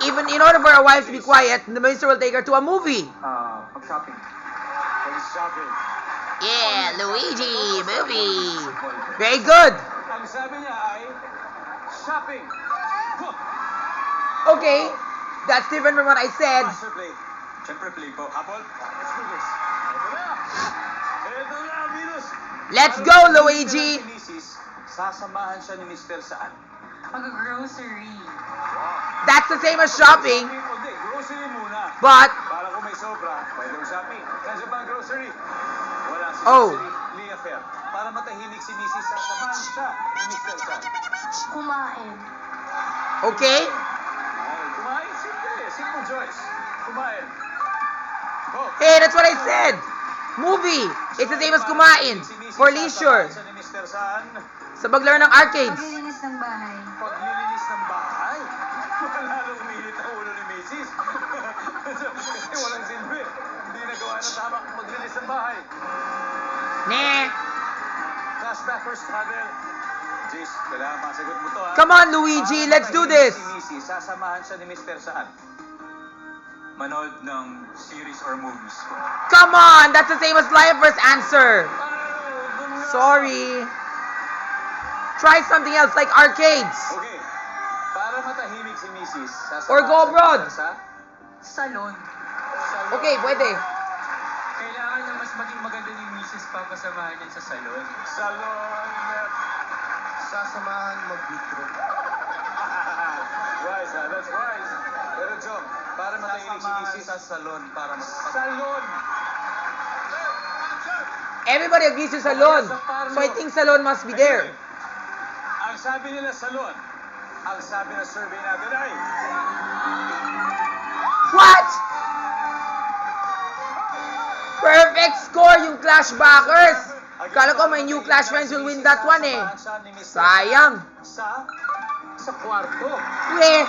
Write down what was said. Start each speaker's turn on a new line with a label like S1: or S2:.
S1: Even in order for a wife to be quiet, the minister will take her to a movie.
S2: Mag-shopping.
S3: Pag-shopping.
S1: Yeah, Luigi, movie. Very good.
S3: Ang sabi niya ay, shopping.
S1: Okay, that's different from what I said.
S3: Master play.
S2: Siyempre, play po.
S3: Apple. Let's do this. Ito na. Ito na, Venus.
S1: Let's go, Luigi.
S3: Si Mrs. Sasamahan siya ni Mr. saan?
S4: Mag-grocery.
S1: That's the same as shopping,
S3: Hindi, grocery muna.
S1: but
S3: Para kung may sobra, pwede yung shopping. Nandiyan ba ang grocery? Wala si
S1: Oh.
S3: Lee Affair. Para matahimik si Mrs. Sasamahan siya ni Mr. saan?
S4: Kumain.
S1: okay.
S3: Ay, kumain. Simple. Simple choice. Kumain. Go.
S1: Hey, that's what I said. Movie. It's the same as kumain. For leisure.
S3: Sasamahan siya ni Mr. saan?
S1: Sa paglaro ng arcades.
S4: Paglilinis ng bahay.
S3: Paglilinis ng bahay. Lalong umilit ang ulo ni Macy's. Kasi walang silbi. Hindi nagawa na tama kung maglinis ng bahay.
S1: Nah.
S3: Flashback or struggle? Jace, kailangan masagot mo to ha.
S1: Come on, Luigi. Let's do this.
S3: Si Missy, sasamahan siya ni Mr. saan?
S2: Manood ng series or movies po.
S1: Come on. That's the same as Lifer's answer. Sorry. Try something else like arcades.
S3: Okay. Para matahimik si Mrs. sasamahan
S1: Or go
S3: siya ni
S1: abroad.
S3: Mr. sa?
S4: Salon.
S1: Okay, pwede.
S2: Kailangan na mas maging maganda ni Mrs. Papasamahan yan sa salon.
S3: Salon.
S2: Sasamahan mag-vitro.
S3: Wise ha, that's wise. Pero Jom, para matahimik si Mrs.
S2: sa salon para
S3: Salon.
S1: Everybody agrees to salon. So I think salon must be there.
S3: Ang sabi nila salon, ang sabi ng survey natin ay...
S1: What? Perfect score yung Clashbackers. Kala ko may new Clash friends will win that one eh.
S3: Sasamahan siya ni Mr.
S1: Sayang.
S3: Sa kwarto.
S1: Weh.